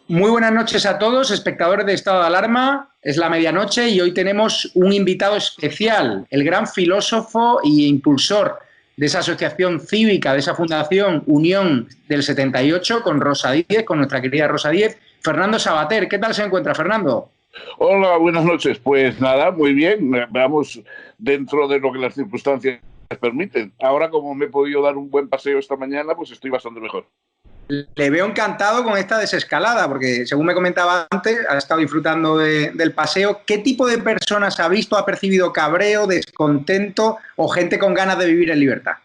Muy buenas noches a todos, espectadores de Estado de Alarma. Es la medianoche y hoy tenemos un invitado especial, el gran filósofo e impulsor de esa asociación cívica, de esa fundación Unión del 78, con Rosa Díez, con nuestra querida Rosa Díez, Fernando Savater. ¿Qué tal se encuentra, Fernando? Hola, buenas noches. Pues nada, muy bien. Vamos dentro de lo que las circunstancias permiten. Ahora, como me he podido dar un buen paseo esta mañana, pues estoy bastante mejor. Le veo encantado con esta desescalada, porque según me comentaba antes, ha estado disfrutando del paseo. ¿Qué tipo de personas ha visto? ¿Ha percibido cabreo, descontento o gente con ganas de vivir en libertad?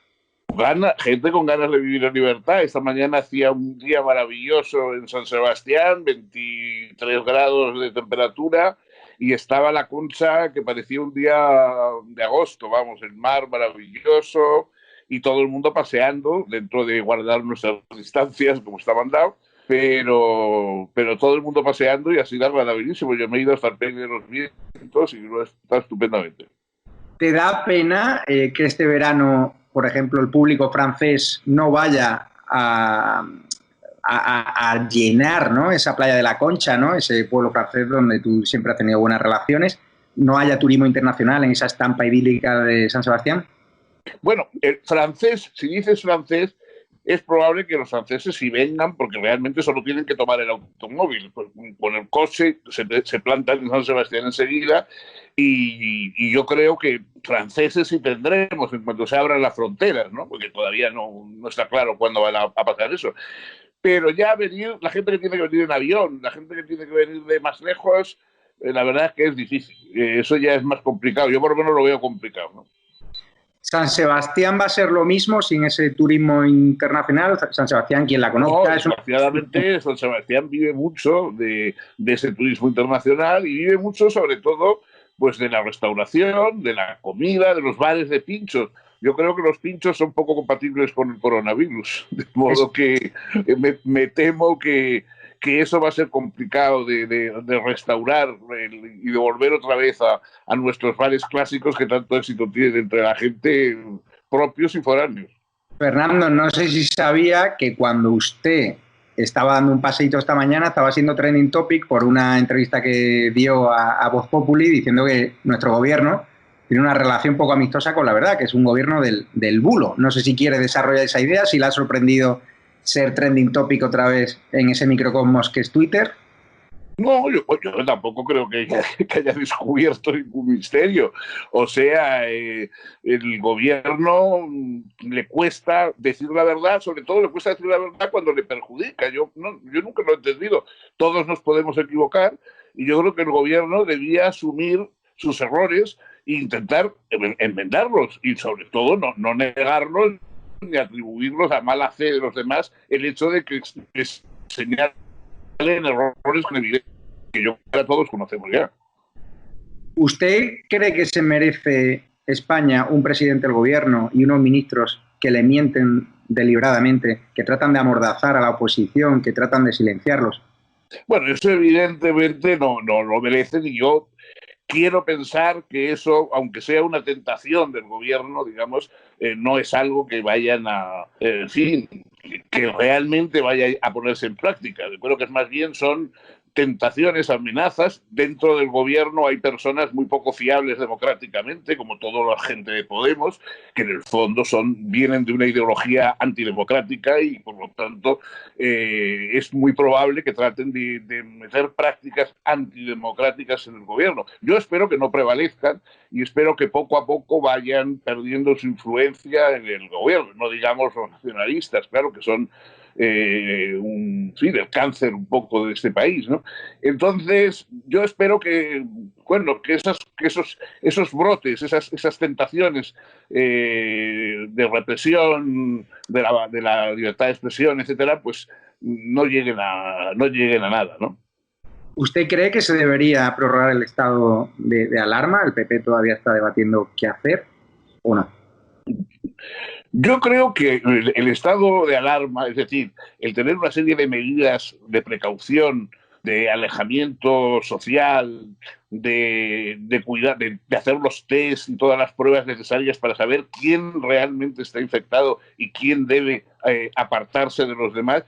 Gente con ganas de vivir en libertad. Esta mañana hacía un día maravilloso en San Sebastián, 23 grados de temperatura, y estaba la Concha que parecía un día de agosto, vamos, el mar maravilloso y todo el mundo paseando dentro de guardar nuestras distancias como está mandado, pero todo el mundo paseando y así agradabilísimo. Yo me he ido hasta el peine de los vientos y lo está estupendamente. ¿Te da pena que este verano, por ejemplo, el público francés no vaya a llenar, ¿no?, esa playa de la Concha, ¿no?, ese pueblo francés donde tú siempre has tenido buenas relaciones? ¿No haya turismo internacional en esa estampa idílica de San Sebastián? Bueno, el francés, si dices francés, es probable que los franceses sí vengan porque realmente solo tienen que tomar el automóvil. Pues, con el coche se plantan en San Sebastián enseguida y yo creo que franceses sí tendremos en cuanto se abran las fronteras, ¿no? Porque todavía no está claro cuándo van a pasar eso. Pero ya venir, la gente que tiene que venir en avión, la gente que tiene que venir de más lejos, la verdad es que es difícil. Eso ya es más complicado. Yo por lo menos lo veo complicado, ¿no? ¿San Sebastián va a ser lo mismo sin ese turismo internacional? San Sebastián, quien la No, conozca, es una... desgraciadamente San Sebastián vive mucho de ese turismo internacional y vive mucho sobre todo pues de la restauración, de la comida, de los bares de pinchos. Yo creo que los pinchos son poco compatibles con el coronavirus, de Es, modo que me temo que eso va a ser complicado de restaurar y de volver otra vez a nuestros bares clásicos que tanto éxito tienen entre la gente, propios y foráneos. Fernando, no sé si sabía que cuando usted estaba dando un paseíto esta mañana, estaba siendo trending topic por una entrevista que dio a Voz Populi diciendo que nuestro gobierno tiene una relación poco amistosa con la verdad, que es un gobierno del bulo. No sé si quiere desarrollar esa idea, si le ha sorprendido ser trending topic otra vez en ese microcosmos que es Twitter. No, yo tampoco creo que haya descubierto ningún misterio. O sea, el gobierno le cuesta decir la verdad, sobre todo le cuesta decir la verdad cuando le perjudica. Yo nunca lo he entendido. Todos nos podemos equivocar y yo creo que el gobierno debía asumir sus errores e intentar enmendarlos y sobre todo no negarlos ni atribuirlos a mala fe de los demás el hecho de que señalen errores con evidencia que yo creo que todos conocemos ya. ¿Usted cree que se merece España un presidente del gobierno y unos ministros que le mienten deliberadamente, que tratan de amordazar a la oposición, que tratan de silenciarlos? Bueno, eso evidentemente no lo merecen y yo quiero pensar que eso, aunque sea una tentación del gobierno, digamos, no es algo que vayan en fin, que realmente vaya a ponerse en práctica. Yo creo que es más bien son tentaciones, amenazas. Dentro del gobierno hay personas muy poco fiables democráticamente, como toda la gente de Podemos, que en el fondo vienen de una ideología antidemocrática y por lo tanto es muy probable que traten de meter prácticas antidemocráticas en el gobierno. Yo espero que no prevalezcan y espero que poco a poco vayan perdiendo su influencia en el gobierno. No digamos los nacionalistas, claro que son el cáncer un poco de este país, ¿no? Entonces, yo espero bueno, que esos brotes, esas tentaciones de represión de la libertad de expresión, etcétera, pues no lleguen a nada, ¿no? ¿Usted cree que se debería prorrogar el estado de alarma? ¿El PP todavía está debatiendo qué hacer o no? Yo creo que el estado de alarma, es decir, el tener una serie de medidas de precaución, de alejamiento social, de cuidar, de hacer los test y todas las pruebas necesarias para saber quién realmente está infectado y quién debe apartarse de los demás,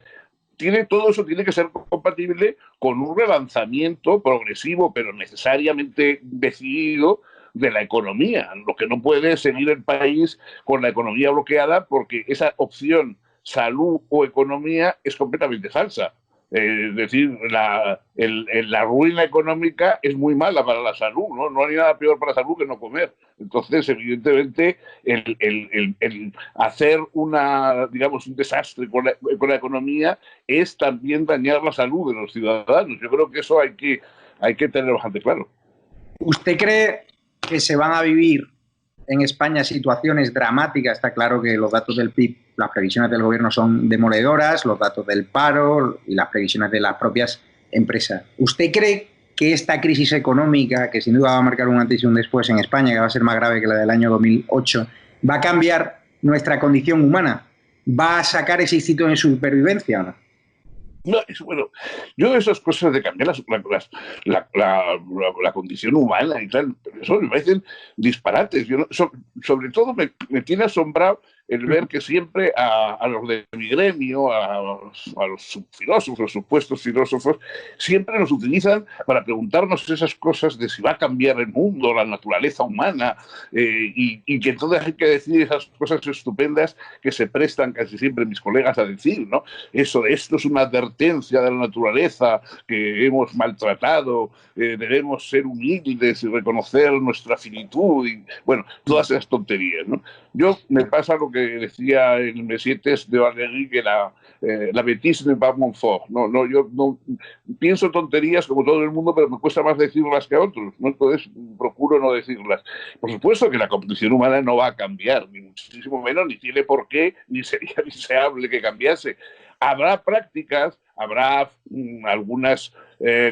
todo eso tiene que ser compatible con un relanzamiento progresivo, pero necesariamente decidido, de la economía. Lo que no puede es seguir el país con la economía bloqueada, porque esa opción salud o economía es completamente falsa. Es decir, la ruina económica es muy mala para la salud, ¿no? No hay nada peor para la salud que no comer. Entonces, evidentemente, el hacer digamos, un desastre con la economía es también dañar la salud de los ciudadanos. Yo creo que eso hay que tenerlo bastante claro. ¿Usted cree que se van a vivir en España situaciones dramáticas? Está claro que los datos del PIB, las previsiones del gobierno son demoledoras, los datos del paro y las previsiones de las propias empresas. ¿Usted cree que esta crisis económica, que sin duda va a marcar un antes y un después en España, que va a ser más grave que la del año 2008, va a cambiar nuestra condición humana? ¿Va a sacar ese instinto de supervivencia o no? No, bueno, yo esas cosas de cambiar la condición humana y tal, eso me parecen disparates. Yo no, sobre todo me tiene asombrado el ver que siempre a los de mi gremio, a los filósofos, los supuestos filósofos, siempre nos utilizan para preguntarnos esas cosas de si va a cambiar el mundo, la naturaleza humana, y que entonces hay que decir esas cosas estupendas que se prestan casi siempre mis colegas a decir, ¿no? Eso de esto es una advertencia de la naturaleza que hemos maltratado, debemos ser humildes y reconocer nuestra finitud, y bueno, todas esas tonterías, ¿no? Me pasa lo que decía el Mesietes de Valéry, que la bêtise n'est pas mon fort. Yo no pienso tonterías como todo el mundo, pero me cuesta más decirlas que a otros, ¿no? Entonces procuro no decirlas. Por supuesto que la condición humana no va a cambiar, ni muchísimo menos, ni tiene por qué, ni sería deseable que cambiase. Habrá prácticas, habrá algunas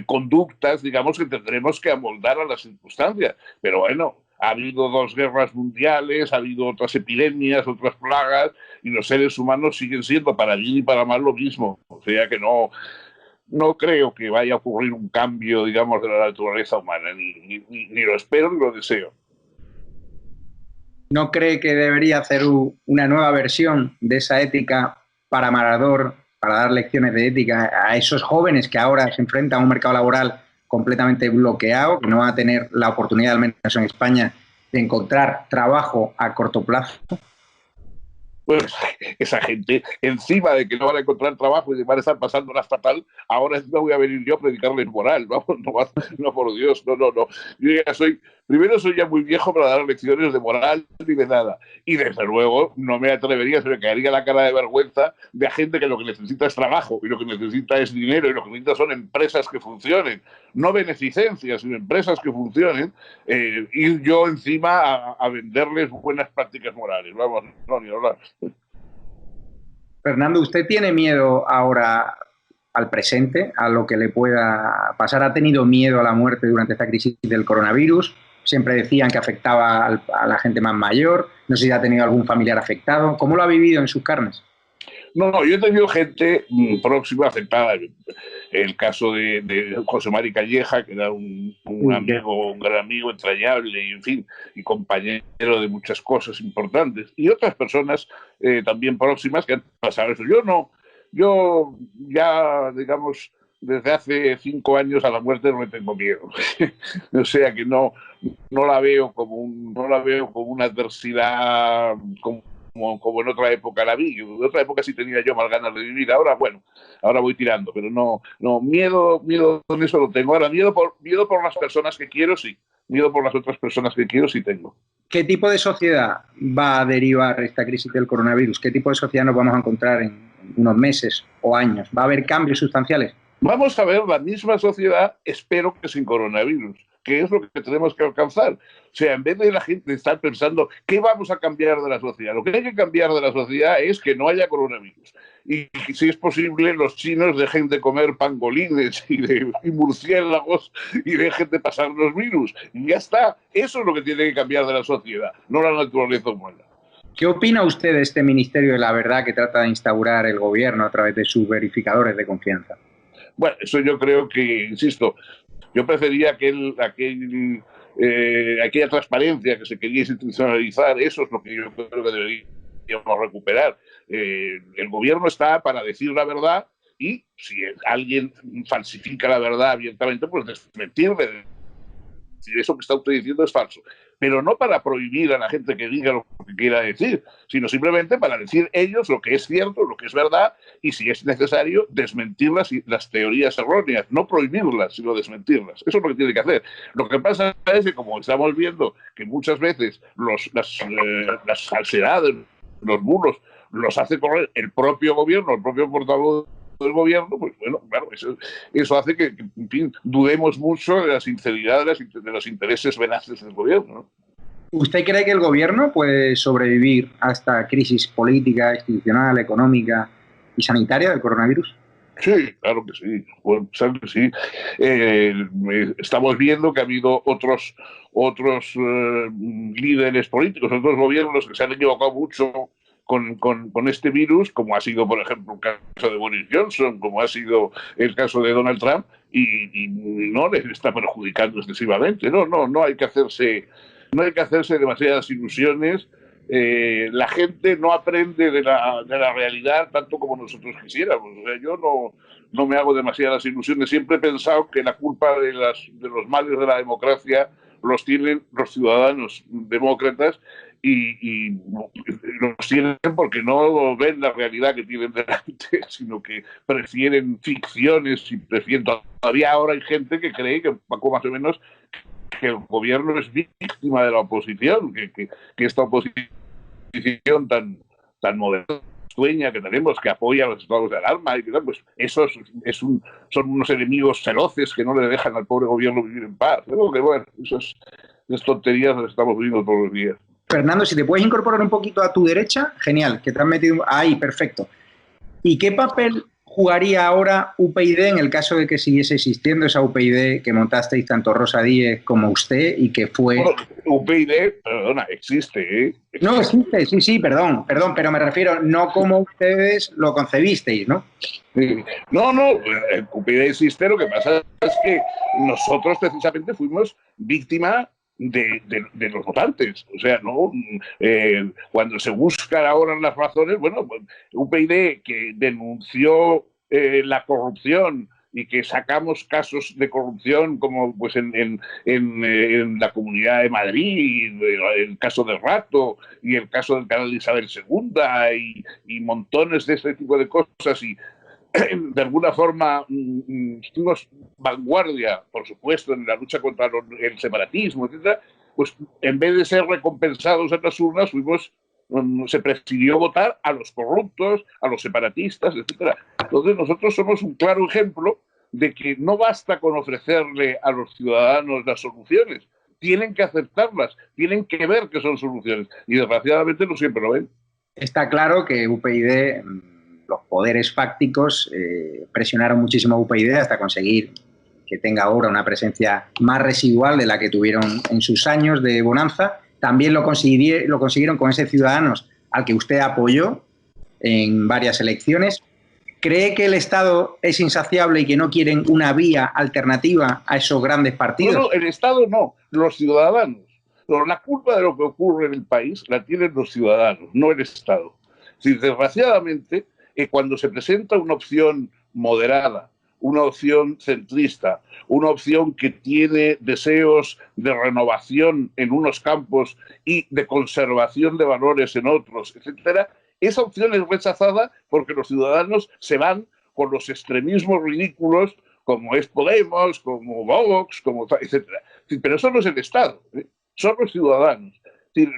conductas, digamos, que tendremos que amoldar a las circunstancias, pero bueno, ha habido 2 guerras mundiales, ha habido otras epidemias, otras plagas, y los seres humanos siguen siendo para bien y para mal lo mismo. O sea que no creo que vaya a ocurrir un cambio, digamos, de la naturaleza humana, ni lo espero ni lo deseo. ¿No cree que debería hacer una nueva versión de esa ética para Marador, para dar lecciones de ética a esos jóvenes que ahora se enfrentan a un mercado laboral completamente bloqueado, que no van a tener la oportunidad, al menos en España, de encontrar trabajo a corto plazo? Pues esa gente, encima de que no van a encontrar trabajo y van a estar pasando las fatal, ahora no voy a venir yo a predicarles moral, vamos, no, por Dios, no. Yo ya primero soy ya muy viejo para dar lecciones de moral ni de nada. Y desde luego no me atrevería, se me caería la cara de vergüenza de a gente que lo que necesita es trabajo y lo que necesita es dinero y lo que necesita son empresas que funcionen, no beneficencias, sino empresas que funcionen, ir yo encima a venderles buenas prácticas morales. Vamos, no, ni hablar. Fernando, ¿usted tiene miedo ahora al presente, a lo que le pueda pasar? ¿Ha tenido miedo a la muerte durante esta crisis del coronavirus? Siempre decían que afectaba a la gente más mayor. No sé si ha tenido algún familiar afectado. ¿Cómo lo ha vivido en sus carnes? No, yo he tenido gente próxima afectada. El caso de José Mari Calleja, que era un amigo, un gran amigo entrañable, y en fin, y compañero de muchas cosas importantes. Y otras personas también próximas que han pasado eso. Yo ya, digamos, desde hace 5 años a la muerte no le tengo miedo. O sea que no la veo como una adversidad como en otra época la vi. En otra época sí tenía yo más ganas de vivir. Ahora, bueno, ahora voy tirando, pero no miedo con eso lo tengo. Ahora, miedo por las personas que quiero, sí. Miedo por las otras personas que quiero, sí tengo. ¿Qué tipo de sociedad va a derivar esta crisis del coronavirus? ¿Qué tipo de sociedad nos vamos a encontrar en unos meses o años? ¿Va a haber cambios sustanciales? Vamos a ver la misma sociedad, espero que sin coronavirus, que es lo que tenemos que alcanzar. O sea, en vez de la gente estar pensando ¿qué vamos a cambiar de la sociedad? Lo que hay que cambiar de la sociedad es que no haya coronavirus. Y si es posible, los chinos dejen de comer pangolines y murciélagos y dejen de pasar los virus. Y ya está. Eso es lo que tiene que cambiar de la sociedad, no la naturaleza humana. ¿Qué opina usted de este Ministerio de la Verdad que trata de instaurar el gobierno a través de sus verificadores de confianza? Bueno, eso yo creo que, insisto, yo prefería aquella transparencia que se quería institucionalizar. Eso es lo que yo creo que deberíamos recuperar. El gobierno está para decir la verdad, y si alguien falsifica la verdad abiertamente, pues desmentirle, decir eso que está usted diciendo es falso. Pero no para prohibir a la gente que diga lo que quiera decir, sino simplemente para decir ellos lo que es cierto, lo que es verdad, y si es necesario, desmentir las teorías erróneas, no prohibirlas, sino desmentirlas. Eso es lo que tiene que hacer. Lo que pasa es que, como estamos viendo, que muchas veces las falsedades, los bulos, los hace correr el propio gobierno, el propio portavoz del gobierno, pues bueno, claro, eso hace que, en fin, dudemos mucho de la sinceridad de los intereses venaces del gobierno, ¿no? ¿Usted cree que el gobierno puede sobrevivir a esta crisis política, institucional, económica y sanitaria del coronavirus? Sí, claro que sí. Bueno, claro que sí. Estamos viendo que ha habido otros líderes políticos, otros gobiernos que se han equivocado mucho con este virus, como ha sido, por ejemplo, el caso de Boris Johnson, como ha sido el caso de Donald Trump, y no les está perjudicando excesivamente. No hay que hacerse demasiadas ilusiones. La gente no aprende de la realidad tanto como nosotros quisiéramos. O sea, yo no me hago demasiadas ilusiones. Siempre he pensado que la culpa de los males de la democracia los tienen los ciudadanos demócratas y los tienen porque no ven la realidad que tienen delante, sino que prefieren ficciones y prefieren... Todavía ahora hay gente que cree que poco más o menos que el gobierno es víctima de la oposición, que esta oposición tan moderna, dueña que tenemos, que apoya a los estados de alarma, y que pues esos son unos enemigos feroces que no le dejan al pobre gobierno vivir en paz. Creo que bueno, esas tonterías las estamos viendo todos los días. Fernando, si te puedes incorporar un poquito a tu derecha, genial, que te has metido ahí, perfecto. ¿Y qué papel jugaría ahora UPyD en el caso de que siguiese existiendo esa UPyD que montasteis tanto Rosa Díez como usted y que fue... Bueno, UPyD, perdona, existe, ¿eh? No, existe, sí, perdón, pero me refiero no como ustedes lo concebisteis, ¿no? No, UPyD existe, lo que pasa es que nosotros precisamente fuimos víctima de los votantes. O sea, no cuando se buscan ahora las razones, bueno, pues, UPyD que denunció la corrupción y que sacamos casos de corrupción como pues en la Comunidad de Madrid, el caso del Rato y el caso del canal de Isabel II y montones de este tipo de cosas, y de alguna forma fuimos vanguardia, por supuesto, en la lucha contra el separatismo, etcétera, pues en vez de ser recompensados en las urnas, se prefirió votar a los corruptos, a los separatistas, etcétera. Entonces nosotros somos un claro ejemplo de que no basta con ofrecerle a los ciudadanos las soluciones, tienen que aceptarlas, tienen que ver que son soluciones, y desgraciadamente no siempre lo ven. Está claro que UPyD, los poderes fácticos presionaron muchísimo a UPyD hasta conseguir que tenga ahora una presencia más residual de la que tuvieron en sus años de bonanza. También lo consiguieron con ese Ciudadanos al que usted apoyó en varias elecciones. ¿Cree que el Estado es insaciable y que no quieren una vía alternativa a esos grandes partidos? No, el Estado no, los ciudadanos. Pero la culpa de lo que ocurre en el país la tienen los ciudadanos, no el Estado. Si desgraciadamente, cuando se presenta una opción moderada, una opción centrista, una opción que tiene deseos de renovación en unos campos y de conservación de valores en otros, etcétera, esa opción es rechazada porque los ciudadanos se van con los extremismos ridículos como es Podemos, como Vox, etcétera. Pero eso no es el Estado, son los ciudadanos.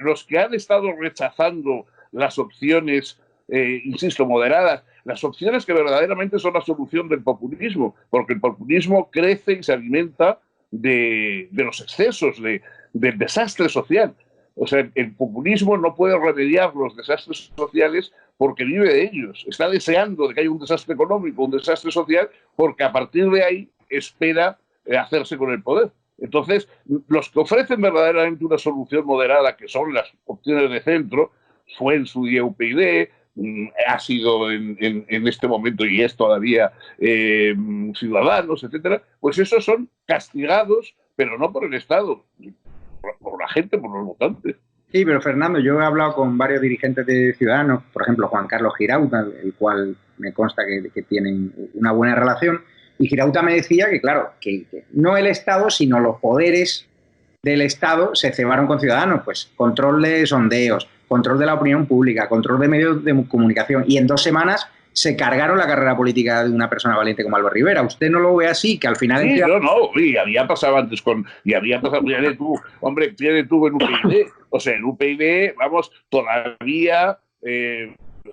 Los que han estado rechazando las opciones, insisto, moderadas, las opciones que verdaderamente son la solución del populismo, porque el populismo crece y se alimenta de los excesos, del desastre social. O sea, el populismo no puede remediar los desastres sociales porque vive de ellos. Está deseando de que haya un desastre económico, un desastre social, porque a partir de ahí espera hacerse con el poder. Entonces, los que ofrecen verdaderamente una solución moderada, que son las opciones de centro, fue en su día UPyD, ha sido en este momento y es todavía Ciudadanos, etcétera, pues esos son castigados, pero no por el Estado, por la gente, por los votantes. Sí, pero Fernando, yo he hablado con varios dirigentes de Ciudadanos, por ejemplo, Juan Carlos Girauta, el cual me consta que tienen una buena relación, y Girauta me decía que, claro, que no el Estado, sino los poderes del Estado se cebaron con Ciudadanos, pues control de sondeos, control de la opinión pública, control de medios de comunicación, y en 2 semanas se cargaron la carrera política de una persona valiente como Albert Rivera. ¿Usted no lo ve así? Que al final... Sí, no, y había pasado antes y había pasado, fíjate tú, hombre, fíjate tú en UPyD, o sea, en UPyD, vamos, todavía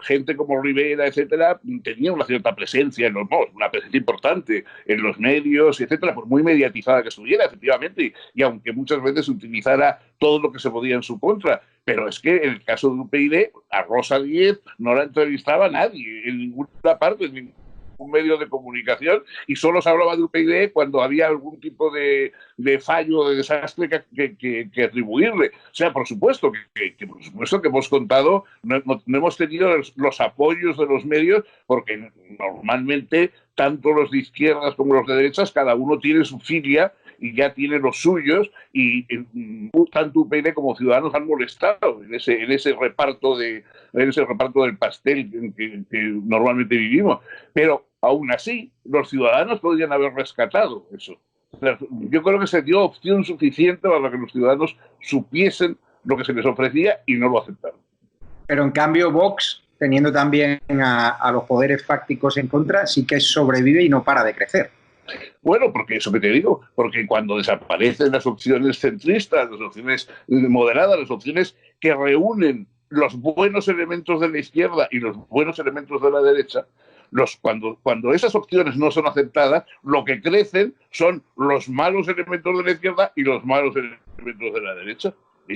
gente como Rivera, etcétera, tenía una cierta presencia en los medios, una presencia importante en los medios, etcétera, por muy mediatizada que estuviera, efectivamente, y aunque muchas veces utilizara todo lo que se podía en su contra, pero es que en el caso de UPyD, a Rosa Díez no la entrevistaba nadie, en ninguna parte, en ningún un medio de comunicación, y solo se hablaba de UPyD cuando había algún tipo de fallo, de desastre que atribuirle. O sea, por supuesto por supuesto que hemos contado, no hemos tenido los apoyos de los medios, porque normalmente tanto los de izquierdas como los de derechas, cada uno tiene su filia y ya tiene los suyos, y tanto UPyD como Ciudadanos han molestado en ese reparto del pastel que normalmente vivimos. Pero aún así, los ciudadanos podrían haber rescatado eso. Yo creo que se dio opción suficiente para que los ciudadanos supiesen lo que se les ofrecía y no lo aceptaron. Pero en cambio Vox, teniendo también a los poderes fácticos en contra, sí que sobrevive y no para de crecer. Bueno, porque eso que te digo, porque cuando desaparecen las opciones centristas, las opciones moderadas, las opciones que reúnen los buenos elementos de la izquierda y los buenos elementos de la derecha, cuando esas opciones no son aceptadas, lo que crecen son los malos elementos de la izquierda y los malos elementos de la derecha.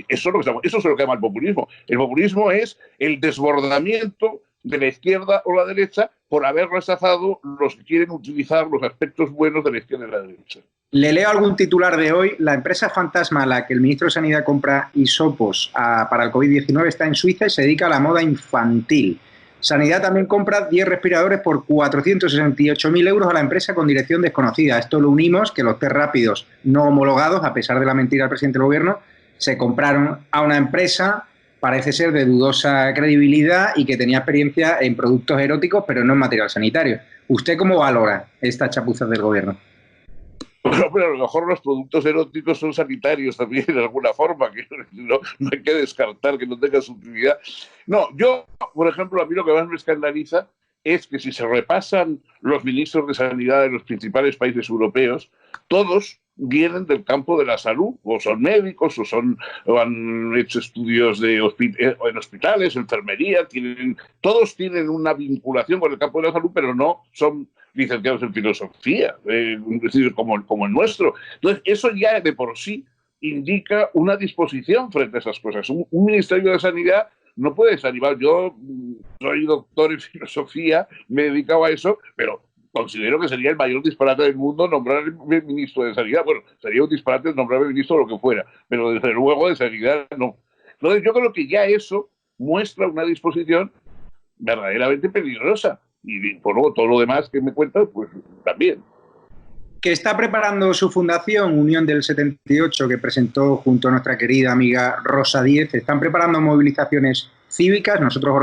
Eso es lo que llama el populismo. El populismo es el desbordamiento de la izquierda o la derecha por haber rechazado los que quieren utilizar los aspectos buenos de la izquierda y la derecha. Le leo algún titular de hoy. La empresa fantasma a la que el ministro de Sanidad compra hisopos para el COVID-19 está en Suiza y se dedica a la moda infantil. Sanidad también compra 10 respiradores por 468.000 euros a la empresa con dirección desconocida. Esto lo unimos que los test rápidos no homologados, a pesar de la mentira del presidente del gobierno, se compraron a una empresa, parece ser de dudosa credibilidad y que tenía experiencia en productos eróticos, pero no en material sanitario. ¿Usted cómo valora estas chapuzas del gobierno? Bueno, pero a lo mejor los productos eróticos son sanitarios también de alguna forma, que no hay que descartar que no tengan su utilidad. No, yo, por ejemplo, a mí lo que más me escandaliza es que si se repasan los ministros de sanidad de los principales países europeos, todos vienen del campo de la salud, o son médicos, o han hecho estudios en hospitales, enfermería, todos tienen una vinculación con el campo de la salud, pero no son licenciados en filosofía, es decir, como el nuestro. Entonces, eso ya de por sí indica una disposición frente a esas cosas. Un Ministerio de Sanidad no puede desanimar. Yo soy doctor en filosofía, me he dedicado a eso, pero considero que sería el mayor disparate del mundo nombrar el ministro de Sanidad. Bueno, sería un disparate nombrar el ministro de lo que fuera, pero desde luego de Sanidad no. Entonces, yo creo que ya eso muestra una disposición verdaderamente peligrosa. Y por luego todo lo demás que me cuentan, pues también. Que está preparando su fundación, Unión del 78, que presentó junto a nuestra querida amiga Rosa Díez. Están preparando movilizaciones cívicas. Nosotros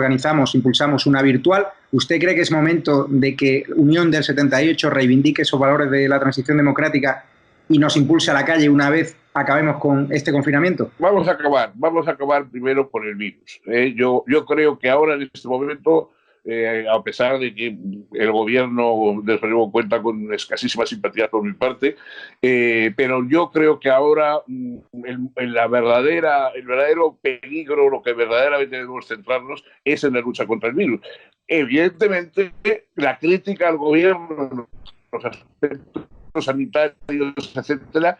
impulsamos una virtual. ¿Usted cree que es momento de que Unión del 78 reivindique esos valores de la transición democrática y nos impulse a la calle una vez acabemos con este confinamiento? Vamos a acabar primero con el virus. Yo creo que ahora, en este momento, a pesar de que el gobierno, desde luego, cuenta con escasísima simpatía por mi parte, pero yo creo que ahora el verdadero peligro, lo que verdaderamente debemos centrarnos, es en la lucha contra el virus. Evidentemente, la crítica al gobierno, los aspectos sanitarios, etcétera,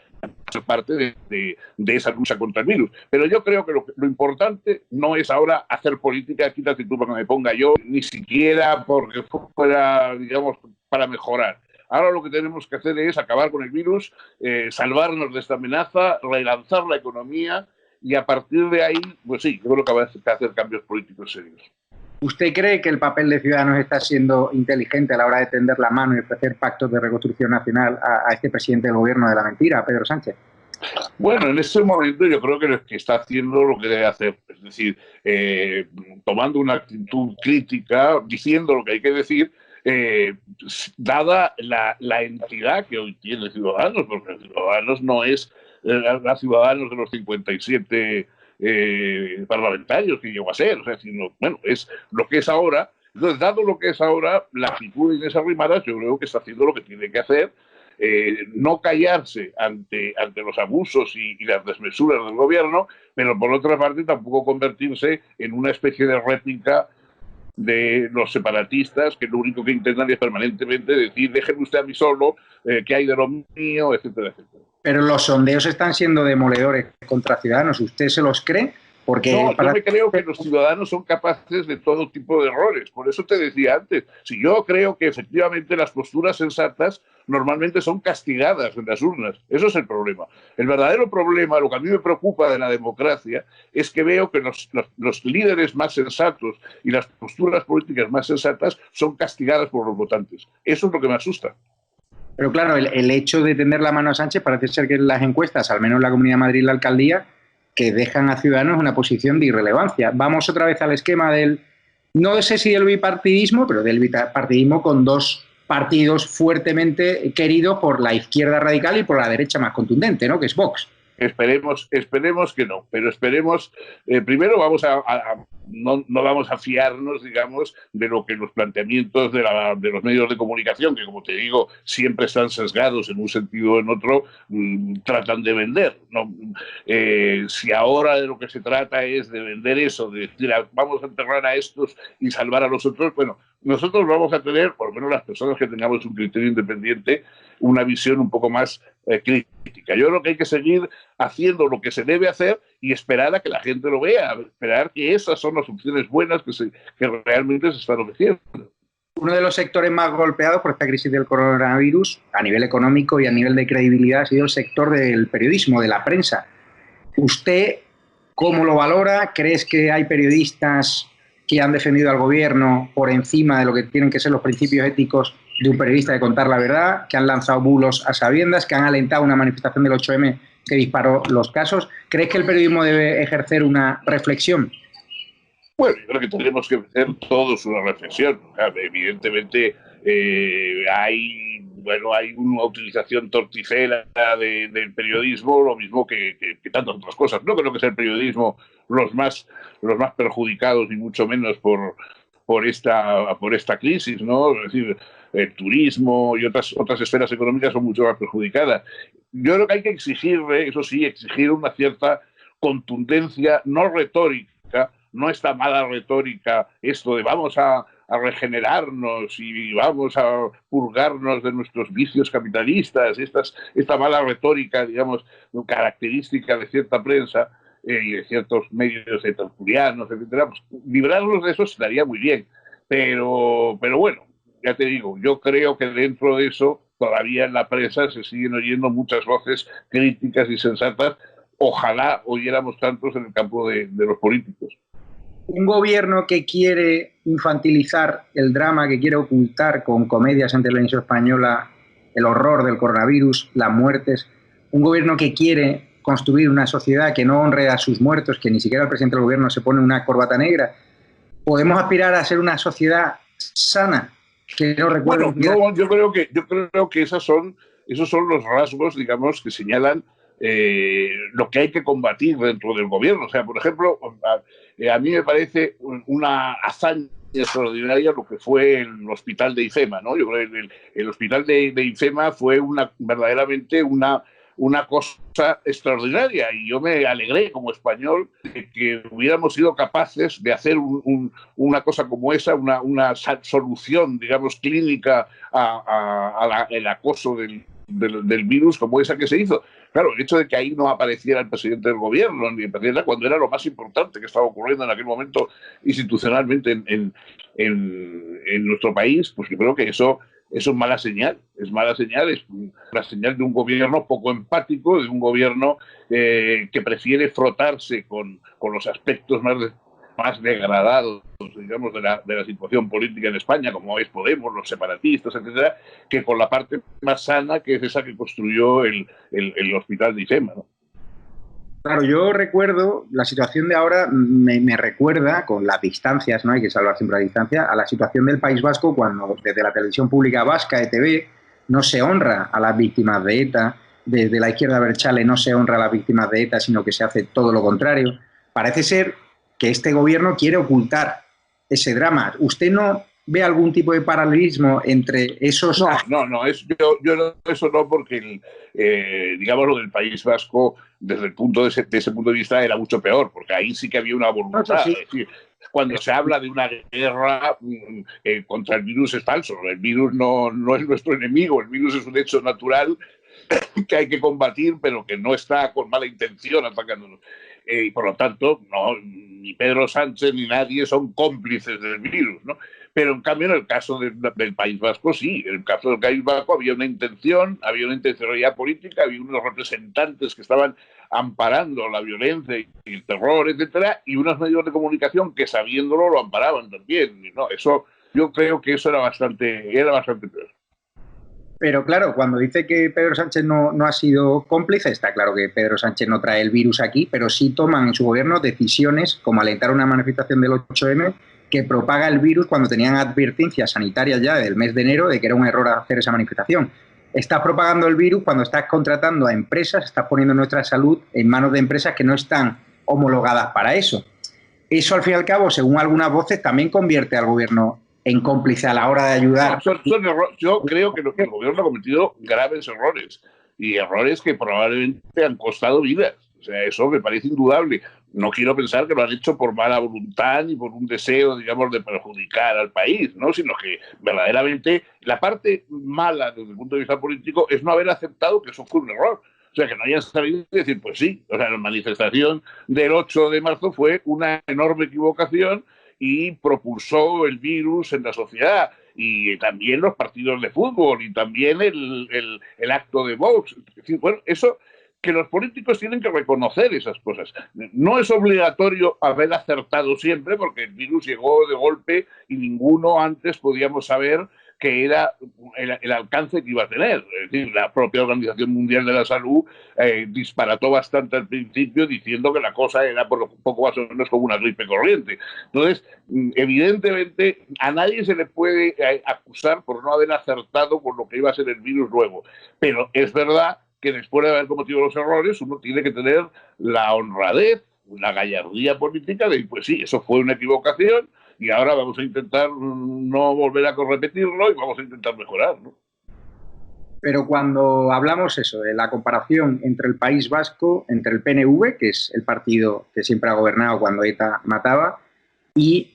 es parte de esa lucha contra el virus. Pero yo creo que lo importante no es ahora hacer política, quítate tú para que me ponga yo, ni siquiera porque fuera, digamos, para mejorar. Ahora lo que tenemos que hacer es acabar con el virus, salvarnos de esta amenaza, relanzar la economía y a partir de ahí, pues sí, yo creo que habrá que hacer cambios políticos serios. ¿Usted cree que el papel de Ciudadanos está siendo inteligente a la hora de tender la mano y ofrecer pactos de reconstrucción nacional a este presidente del gobierno de la mentira, a Pedro Sánchez? Bueno, en este momento yo creo que está haciendo lo que debe hacer, es decir, tomando una actitud crítica, diciendo lo que hay que decir, dada la entidad que hoy tiene Ciudadanos, porque Ciudadanos no es la Ciudadanos de los 57 parlamentarios que llegó a ser, o sea, sino, bueno, es lo que es ahora. Entonces, dado lo que es ahora, la actitud de Inés Arrimadas, yo creo que está haciendo lo que tiene que hacer, no callarse ante los abusos y las desmesuras del gobierno, pero por otra parte tampoco convertirse en una especie de réplica de los separatistas, que lo único que intentan es permanentemente decir, déjenme usted a mí solo, qué hay de lo mío, etcétera, etcétera. Pero los sondeos están siendo demoledores contra Ciudadanos. ¿Usted se los cree? Porque no, yo me creo que los ciudadanos son capaces de todo tipo de errores. Por eso te decía antes, si yo creo que efectivamente las posturas sensatas normalmente son castigadas en las urnas. Eso es el problema. El verdadero problema, lo que a mí me preocupa de la democracia, es que veo que los líderes más sensatos y las posturas políticas más sensatas son castigadas por los votantes. Eso es lo que me asusta. Pero claro, el hecho de tender la mano a Sánchez parece ser que en las encuestas, al menos en la Comunidad de Madrid y la Alcaldía, que dejan a Ciudadanos en una posición de irrelevancia. Vamos otra vez al esquema del, no sé si del bipartidismo, pero del bipartidismo con dos partidos fuertemente queridos por la izquierda radical y por la derecha más contundente, ¿no? Que es Vox. Esperemos que no, pero esperemos, primero no vamos a fiarnos, digamos, de lo que los planteamientos de los medios de comunicación, que como te digo, siempre están sesgados en un sentido o en otro, tratan de vender, ¿no? Si ahora de lo que se trata es de vender eso, de decir, vamos a enterrar a estos y salvar a los otros, bueno, nosotros vamos a tener, por lo menos las personas que tengamos un criterio independiente, una visión un poco más crítica. Yo creo que hay que seguir haciendo lo que se debe hacer y esperar a que la gente lo vea, esperar que esas son las opciones buenas que realmente se están ofreciendo. Uno de los sectores más golpeados por esta crisis del coronavirus, a nivel económico y a nivel de credibilidad, ha sido el sector del periodismo, de la prensa. ¿Usted cómo lo valora? ¿Crees que hay periodistas que han defendido al gobierno por encima de lo que tienen que ser los principios éticos de un periodista de contar la verdad, que han lanzado bulos a sabiendas, que han alentado una manifestación del 8M que disparó los casos? ¿Crees que el periodismo debe ejercer una reflexión? Bueno, yo creo que tenemos que hacer todos una reflexión. Evidentemente hay una utilización torticera del periodismo, lo mismo que tantas otras cosas. No creo que sea el periodismo los más perjudicados, ni mucho menos por esta crisis, ¿no? Es decir, el turismo y otras esferas económicas son mucho más perjudicadas. Yo creo que hay que exigirle, eso sí, exigir una cierta contundencia, no retórica, no esta mala retórica, esto de vamos a regenerarnos y vamos a purgarnos de nuestros vicios capitalistas, esta mala retórica, digamos, característica de cierta prensa y de ciertos medios tertulianos, etcétera, pues librarnos de eso estaría muy bien. Pero bueno, ya te digo, yo creo que dentro de eso todavía en la prensa se siguen oyendo muchas voces críticas y sensatas. Ojalá oyéramos tantos en el campo de los políticos. Un gobierno que quiere infantilizar el drama, que quiere ocultar con comedias en televisión española el horror del coronavirus, las muertes, un gobierno que quiere construir una sociedad que no honre a sus muertos, que ni siquiera el presidente del gobierno se pone una corbata negra. ¿Podemos aspirar a ser una sociedad sana? Que no recuerdo. Bueno, no, yo creo que esos son los rasgos, digamos, que señalan lo que hay que combatir dentro del gobierno. O sea, por ejemplo, a mí me parece una hazaña extraordinaria lo que fue el hospital de IFEMA, ¿no? Yo creo que el hospital de IFEMA fue verdaderamente una cosa extraordinaria, y yo me alegré como español de que hubiéramos sido capaces de hacer una cosa como esa, una solución, digamos, clínica al acoso del virus como esa que se hizo. Claro, el hecho de que ahí no apareciera el presidente del gobierno, ni el presidente, cuando era lo más importante que estaba ocurriendo en aquel momento institucionalmente en nuestro país, pues yo creo que eso es mala señal, es una señal de un gobierno poco empático, de un gobierno que prefiere frotarse con los aspectos más más degradados, digamos, de la situación política en España, como es Podemos, los separatistas, etcétera, que con la parte más sana, que es esa que construyó el hospital de IFEMA, ¿no? Claro, yo recuerdo, la situación de ahora me recuerda, con las distancias, ¿no? Hay que salvar siempre la distancia, a la situación del País Vasco cuando desde la televisión pública vasca, ETV, no se honra a las víctimas de ETA, desde la izquierda Berchale no se honra a las víctimas de ETA, sino que se hace todo lo contrario. Parece ser que este gobierno quiere ocultar ese drama. ¿Usted no ve algún tipo de paralelismo entre esos... No, yo eso no, porque digamos lo del País Vasco, desde el punto de ese punto de vista, era mucho peor, porque ahí sí que había una voluntad. Sí. Es decir, cuando se habla de una guerra contra el virus es falso. El virus no es nuestro enemigo, el virus es un hecho natural que hay que combatir, pero que no está con mala intención atacándonos. Y por lo tanto, no, ni Pedro Sánchez ni nadie son cómplices del virus, ¿no? Pero en cambio, en el caso del País Vasco, sí. En el caso del País Vasco había una intencionalidad política, había unos representantes que estaban amparando la violencia y el terror, etcétera, y unos medios de comunicación que, sabiéndolo, lo amparaban también, ¿no? Eso, yo creo que eso era bastante peor. Pero claro, cuando dice que Pedro Sánchez no ha sido cómplice, está claro que Pedro Sánchez no trae el virus aquí, pero sí toman en su gobierno decisiones como alentar una manifestación del 8M que propaga el virus cuando tenían advertencias sanitarias ya del mes de enero de que era un error hacer esa manifestación. Estás propagando el virus cuando estás contratando a empresas, estás poniendo nuestra salud en manos de empresas que no están homologadas para eso. Eso, al fin y al cabo, según algunas voces, también convierte al gobierno en cómplice a la hora de ayudar. Yo creo que el gobierno ha cometido graves errores, y errores que probablemente han costado vidas. O sea, eso me parece indudable. No quiero pensar que lo han hecho por mala voluntad ni por un deseo, digamos, de perjudicar al país, ¿no? Sino que verdaderamente la parte mala desde el punto de vista político es no haber aceptado que eso fue un error. O sea, que no hayan sabido decir, pues sí, o sea, la manifestación del 8 de marzo fue una enorme equivocación y propulsó el virus en la sociedad, y también los partidos de fútbol, y también el acto de Vox. Es decir, bueno, eso, que los políticos tienen que reconocer esas cosas. No es obligatorio haber acertado siempre, porque el virus llegó de golpe y ninguno antes podíamos saber que era el alcance que iba a tener. Es decir, la propia Organización Mundial de la Salud disparató bastante al principio diciendo que la cosa era por un poco más o menos como una gripe corriente. Entonces, evidentemente, a nadie se le puede acusar por no haber acertado con lo que iba a ser el virus luego. Pero es verdad que después de haber cometido los errores, uno tiene que tener la honradez, la gallardía política de, pues sí, eso fue una equivocación, y ahora vamos a intentar no volver a repetirlo y vamos a intentar mejorar, ¿no? Pero cuando hablamos eso, de la comparación entre el País Vasco, entre el PNV, que es el partido que siempre ha gobernado cuando ETA mataba, y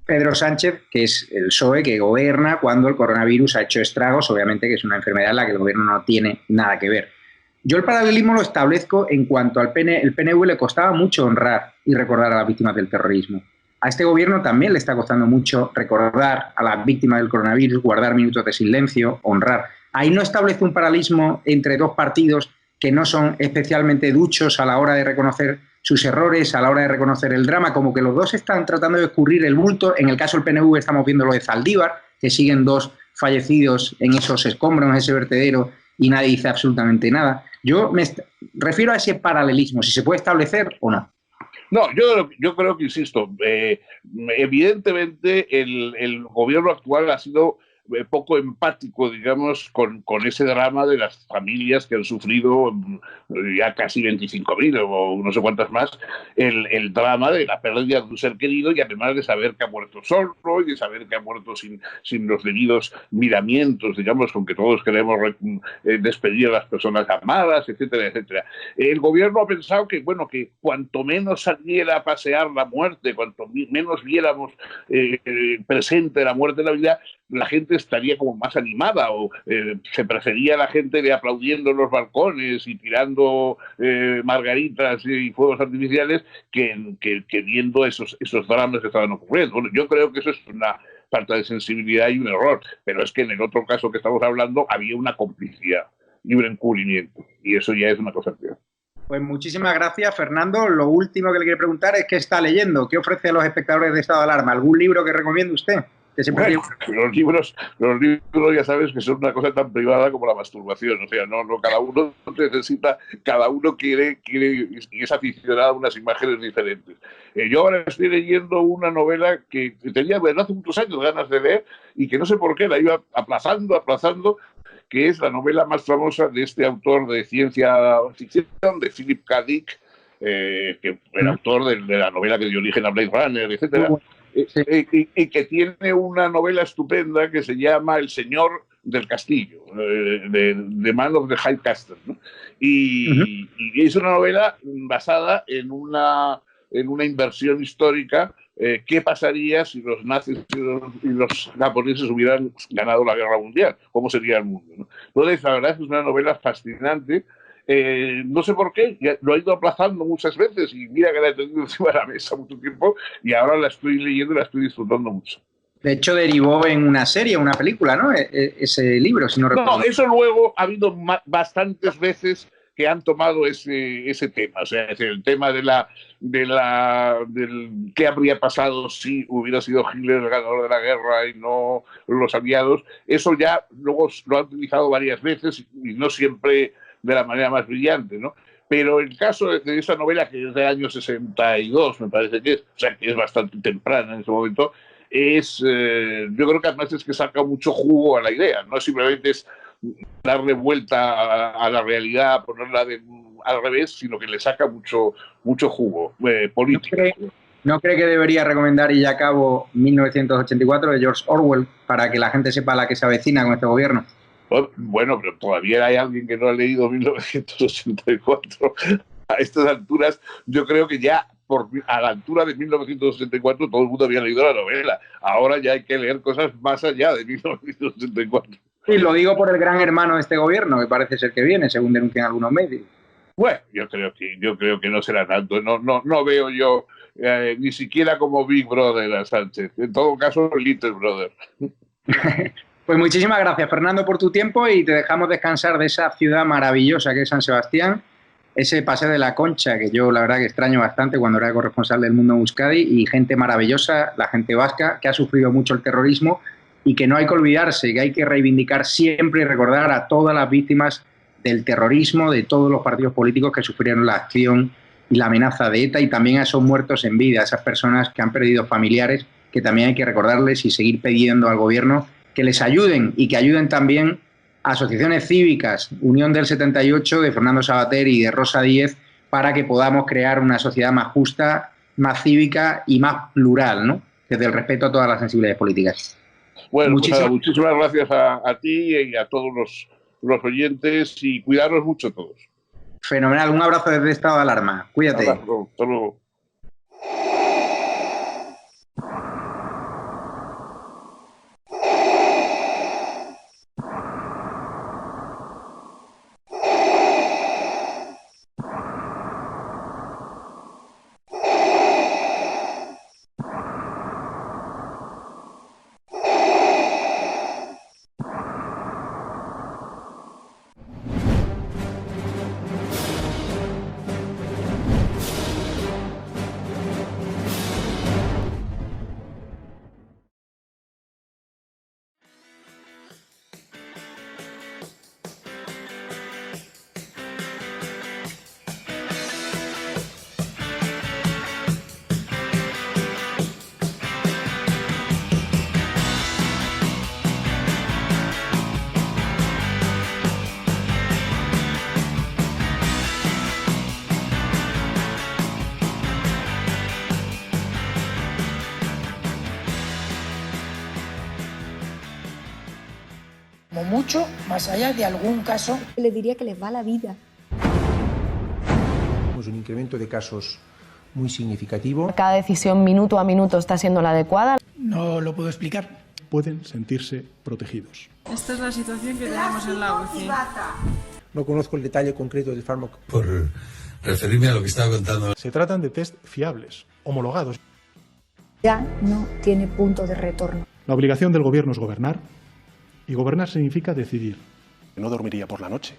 Pedro Sánchez, que es el PSOE, que gobierna cuando el coronavirus ha hecho estragos, obviamente que es una enfermedad en la que el gobierno no tiene nada que ver. Yo el paralelismo lo establezco en cuanto al el PNV le costaba mucho honrar y recordar a las víctimas del terrorismo. A este gobierno también le está costando mucho recordar a las víctimas del coronavirus, guardar minutos de silencio, honrar. Ahí no establece un paralelismo entre dos partidos que no son especialmente duchos a la hora de reconocer sus errores, a la hora de reconocer el drama, como que los dos están tratando de escurrir el bulto. En el caso del PNV estamos viendo lo de Zaldívar, que siguen 2 fallecidos en esos escombros, en ese vertedero, y nadie dice absolutamente nada. Yo me refiero a ese paralelismo, si se puede establecer o no. No, yo creo que, insisto, evidentemente el gobierno actual ha sido poco empático, digamos, con ese drama de las familias que han sufrido ya casi 25.000 o no sé cuántas más, el drama de la pérdida de un ser querido, y además de saber que ha muerto solo y de saber que ha muerto sin los debidos miramientos, digamos, con que todos queremos despedir a las personas amadas, etcétera, etcétera. El gobierno ha pensado que, bueno, que cuanto menos saliera a pasear la muerte, cuanto menos viéramos presente la muerte en la vida, la gente estaría como más animada, o se prefería la gente de aplaudiendo en los balcones y tirando margaritas y fuegos artificiales que viendo esos dramas que estaban ocurriendo. Bueno, yo creo que eso es una falta de sensibilidad y un error, pero es que en el otro caso que estamos hablando había una complicidad y un encubrimiento, y eso ya es una cosa peor. Pues muchísimas gracias, Fernando. Lo último que le quiero preguntar es qué está leyendo, qué ofrece a los espectadores de Estado de Alarma. ¿Algún libro que recomiende usted? Que siempre Bueno, los libros ya sabes que son una cosa tan privada como la masturbación. O sea, no cada uno necesita, cada uno quiere y es aficionado a unas imágenes diferentes. Yo ahora estoy leyendo una novela que tenía desde hace muchos años ganas de leer y que no sé por qué la iba aplazando, que es la novela más famosa de este autor de ciencia ficción, de Philip K. Dick, que era autor de la novela que dio origen a Blade Runner, etcétera. Sí. Y que tiene una novela estupenda que se llama El Señor del Castillo, de Man of the High Castle, ¿no? Y es una novela basada en una inversión histórica. ¿Qué pasaría si los nazis y los japoneses hubieran ganado la guerra mundial? ¿Cómo sería el mundo, ¿no? Entonces, la verdad es que es una novela fascinante. No sé por qué, lo he ido aplazando muchas veces y mira que la he tenido encima de la mesa mucho tiempo y ahora la estoy leyendo y la estoy disfrutando mucho. De hecho, derivó en una serie, una película, ¿no? Ese libro, si no recuerdo. No, eso luego ha habido bastantes veces que han tomado ese tema. O sea, el tema del qué habría pasado si hubiera sido Hitler el ganador de la guerra y no los aliados. Eso ya luego lo han utilizado varias veces y no siempre de la manera más brillante, ¿no? Pero el caso de esa novela, que es del año 62, me parece que es, o sea, que es bastante temprana en ese momento, yo creo que además es que saca mucho jugo a la idea, no simplemente es darle vuelta a la realidad, ponerla al revés, sino que le saca mucho jugo político. ¿No cree que debería recomendar, y ya acabo, 1984 de George Orwell, para que la gente sepa la que se avecina con este gobierno? Bueno, pero todavía hay alguien que no ha leído 1984. A estas alturas, yo creo que ya a la altura de 1984 todo el mundo había leído la novela. Ahora ya hay que leer cosas más allá de 1984. Y lo digo por el gran hermano de este gobierno, que parece ser que viene, según denuncian algunos medios. Bueno, yo creo que no será tanto. No veo yo ni siquiera como Big Brother a Sánchez. En todo caso, Little Brother. Pues muchísimas gracias, Fernando, por tu tiempo y te dejamos descansar de esa ciudad maravillosa que es San Sebastián, ese Paseo de la Concha, que yo la verdad que extraño bastante cuando era corresponsal del Mundo en Euskadi, y gente maravillosa, la gente vasca, que ha sufrido mucho el terrorismo y que no hay que olvidarse, que hay que reivindicar siempre y recordar a todas las víctimas del terrorismo, de todos los partidos políticos que sufrieron la acción y la amenaza de ETA, y también a esos muertos en vida, a esas personas que han perdido familiares, que también hay que recordarles y seguir pidiendo al gobierno que les ayuden y que ayuden también a asociaciones cívicas, Unión del 78 de Fernando Savater y de Rosa Díez, para que podamos crear una sociedad más justa, más cívica y más plural, ¿no? Desde el respeto a todas las sensibilidades políticas. Bueno, muchísimas gracias a ti y a todos los oyentes y cuidaros mucho todos. Fenomenal, un abrazo desde Estado de Alarma. Cuídate. Hasta luego. Como mucho, más allá de algún caso. Le diría que les va la vida. Tenemos un incremento de casos muy significativo. Cada decisión minuto a minuto está siendo la adecuada. No lo puedo explicar. Pueden sentirse protegidos. Esta es la situación que tenemos en la UCI. No conozco el detalle concreto del fármaco. Por referirme a lo que estaba contando. Se tratan de test fiables, homologados. Ya no tiene punto de retorno. La obligación del gobierno es gobernar, y gobernar significa decidir. No dormiría por la noche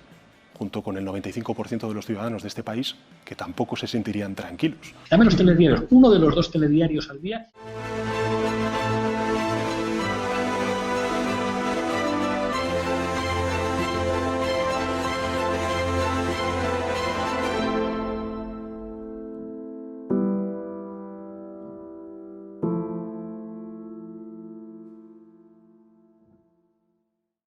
junto con el 95% de los ciudadanos de este país, que tampoco se sentirían tranquilos. Dame los telediarios, uno de los 2 telediarios al día.